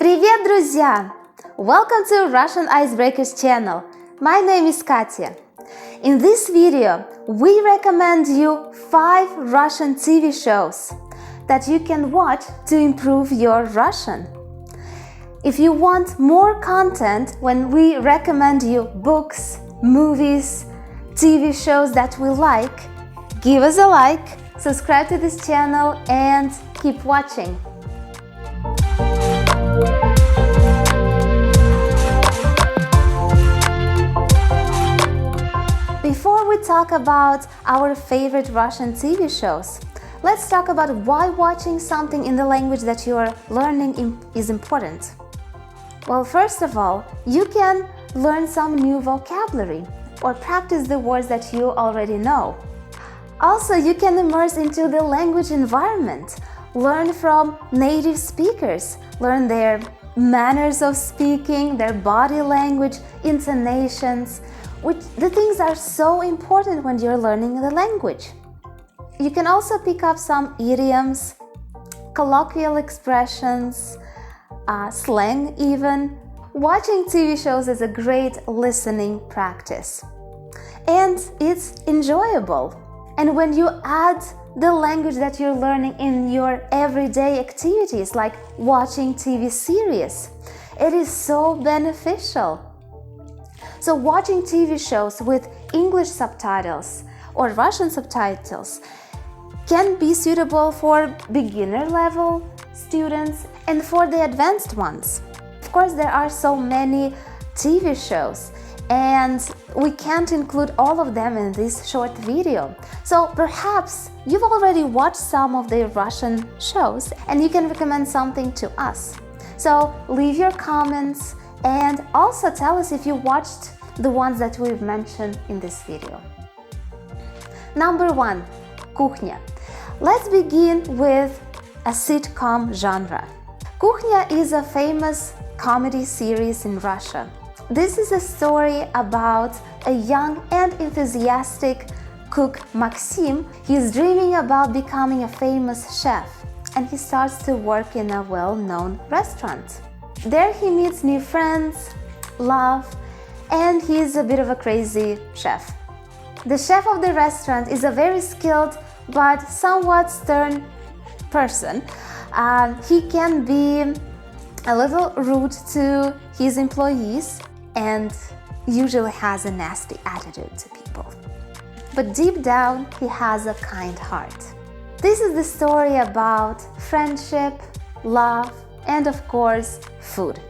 Привет, друзья! Welcome to Russian Icebreakers channel. My name is Katya. In this video, we recommend you 5 Russian TV shows that you can watch to improve your Russian. If you want more content when we recommend you books, movies, TV shows that we like, give us a like, subscribe to this channel and keep watching. Before we talk about our favorite Russian TV shows, let's talk about why watching something in the language that you are learning is important. Well, first of all, you can learn some new vocabulary or practice the words that you already know. Also, you can immerse into the language environment, learn from native speakers, learn their manners of speaking, their body language, intonations, the things are so important when you're learning the language. You can also pick up some idioms, colloquial expressions, slang even. Watching TV shows is a great listening practice. And it's enjoyable. And when you add the language that you're learning in your everyday activities, like watching TV series, it is so beneficial. So watching TV shows with English subtitles or Russian subtitles can be suitable for beginner level students and for the advanced ones. Of course, there are so many TV shows and we can't include all of them in this short video. So perhaps you've already watched some of the Russian shows and you can recommend something to us. So leave your comments and also tell us if you watched the ones that we've mentioned in this video. Number 1, Cunha. Let's begin with a sitcom genre. Cunha is a famous comedy series in Russia. This is a story about a young and enthusiastic cook, Maxim. He's dreaming about becoming a famous chef and he starts to work in a well-known restaurant. There he meets new friends, love, and he's a bit of a crazy chef. The chef of the restaurant is a very skilled but somewhat stern person. He can be a little rude to his employees and usually has a nasty attitude to people. But deep down, he has a kind heart. This is the story about friendship, love, and of course, food.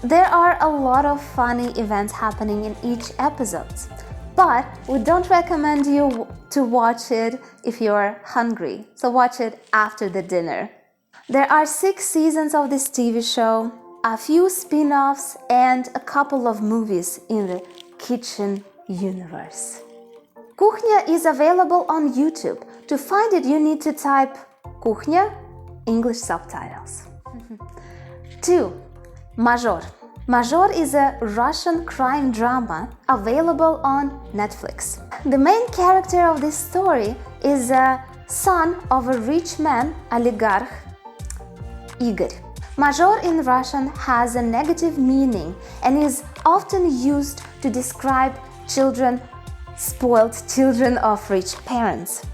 There are a lot of funny events happening in each episode, but we don't recommend you to watch it if you're hungry, so watch it after the dinner. There are 6 seasons of this TV show, a few spin-offs, and a couple of movies in the kitchen universe. Cunha is available on YouTube. To find it, you need to type Cunha, English subtitles. 2. Major. Major is a Russian crime drama available on Netflix. The main character of this story is a son of a rich man, oligarch, Igor. Major in Russian has a negative meaning and is often used to describe spoiled children of rich parents.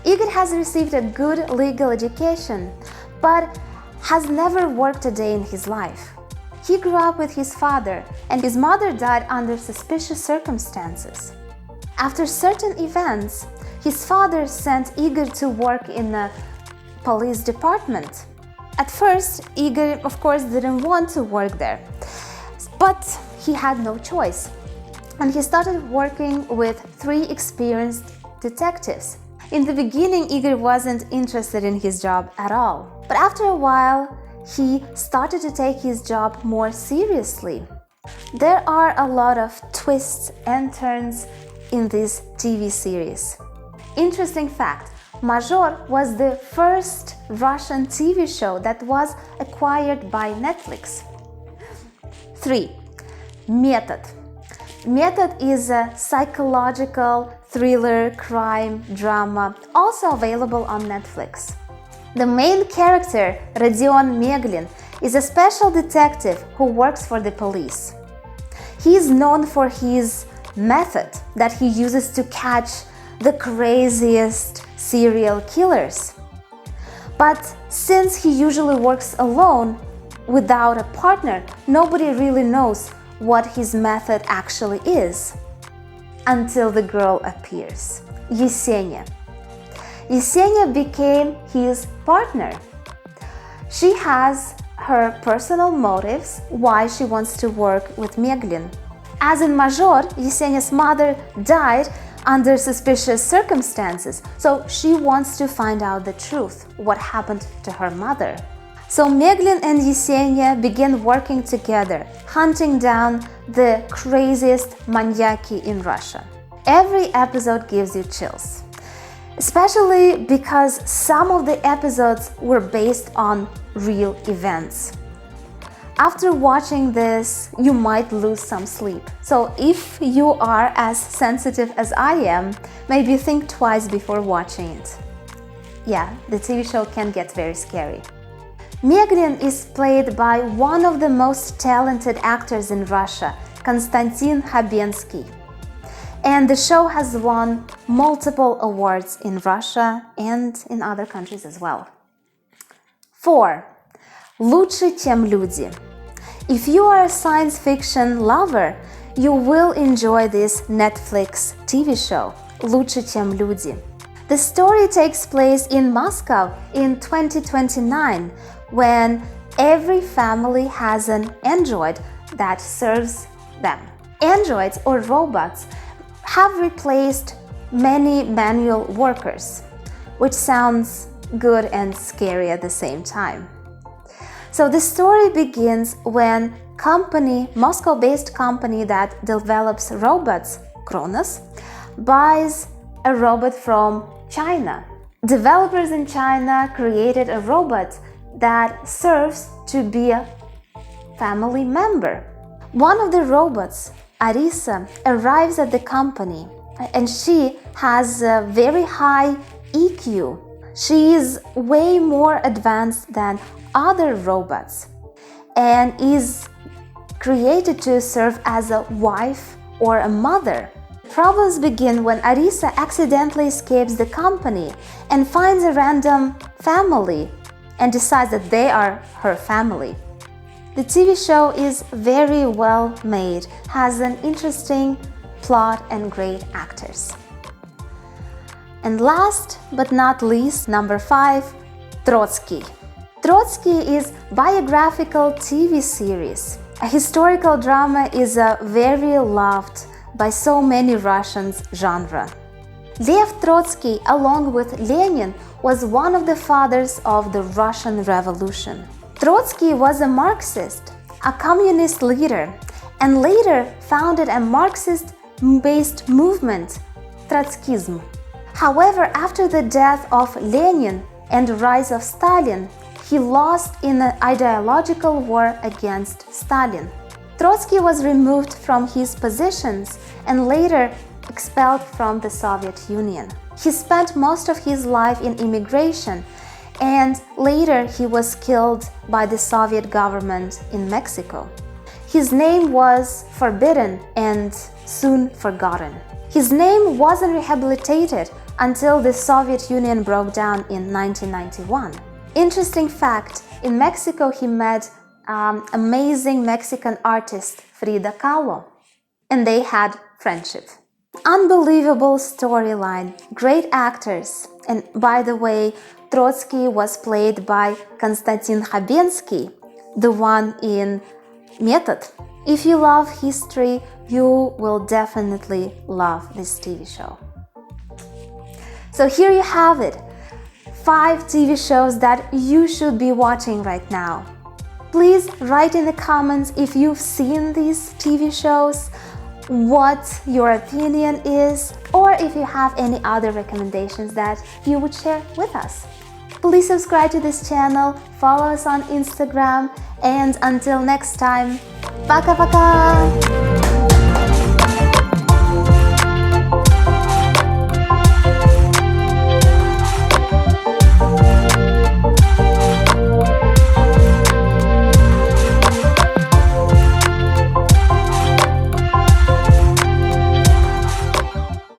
Igor has received a good legal education, but has never worked a day in his life. He grew up with his father, and his mother died under suspicious circumstances. After certain events, his father sent Igor to work in a police department. At first, Igor, of course, didn't want to work there, but he had no choice, and he started working with 3 experienced detectives. In the beginning, Igor wasn't interested in his job at all, but after a while, he started to take his job more seriously. There are a lot of twists and turns in this TV series. Interesting fact, Major was the first Russian TV show that was acquired by Netflix. 3. Method. Method is a psychological thriller crime drama, also available on Netflix. The main character, Rodion Meglin, is a special detective who works for the police. He is known for his method that he uses to catch the craziest serial killers. But since he usually works alone, without a partner, nobody really knows what his method actually is. Until the girl appears, Yesenia. Yesenia became his partner. She has her personal motives why she wants to work with Meglin. As in Major, Yesenia's mother died under suspicious circumstances, so she wants to find out the truth, what happened to her mother. So Meglin and Yesenia begin working together, hunting down the craziest maniaci in Russia. Every episode gives you chills, especially because some of the episodes were based on real events. After watching this, you might lose some sleep. So if you are as sensitive as I am, maybe think twice before watching it. Yeah, the TV show can get very scary. Meglin is played by one of the most talented actors in Russia, Konstantin Khabensky. And the show has won multiple awards in Russia and in other countries as well. 4. Lutetium Illusion. If you are a science fiction lover, you will enjoy this Netflix TV show, Lutetium Illusion. The story takes place in Moscow in 2029, when every family has an android that serves them. Androids or robots have replaced many manual workers, which sounds good and scary at the same time. So the story begins when Moscow-based company that develops robots, Kronos, buys a robot from China. Developers in China created a robot that serves to be a family member. One of the robots, Arisa, arrives at the company and she has a very high EQ. She is way more advanced than other robots and is created to serve as a wife or a mother. Problems begin when Arisa accidentally escapes the company and finds a random family and decides that they are her family. The TV show is very well made, has an interesting plot and great actors. And last but not least, number 5, Trotsky. Trotsky is a biographical TV series. A historical drama is a very loved by so many Russians genre. Lev Trotsky, along with Lenin, was one of the fathers of the Russian Revolution. Trotsky was a Marxist, a communist leader, and later founded a Marxist-based movement, Trotskyism. However, after the death of Lenin and the rise of Stalin, he lost in an ideological war against Stalin. Trotsky was removed from his positions and later expelled from the Soviet Union. He spent most of his life in immigration, and later he was killed by the Soviet government in Mexico. His name was forbidden and soon forgotten. His name wasn't rehabilitated until the Soviet Union broke down in 1991. Interesting fact, in Mexico he met amazing Mexican artist Frida Kahlo, and they had friendship. Unbelievable storyline, great actors, and by the way, Trotsky was played by Konstantin Khabensky, the one in Method. If you love history, you will definitely love this TV show. So here you have it, 5 TV shows that you should be watching right now. Please write in the comments if you've seen these TV shows, what your opinion is, or if you have any other recommendations that you would share with us. Please subscribe to this channel, follow us on Instagram, and until next time, пока-пока!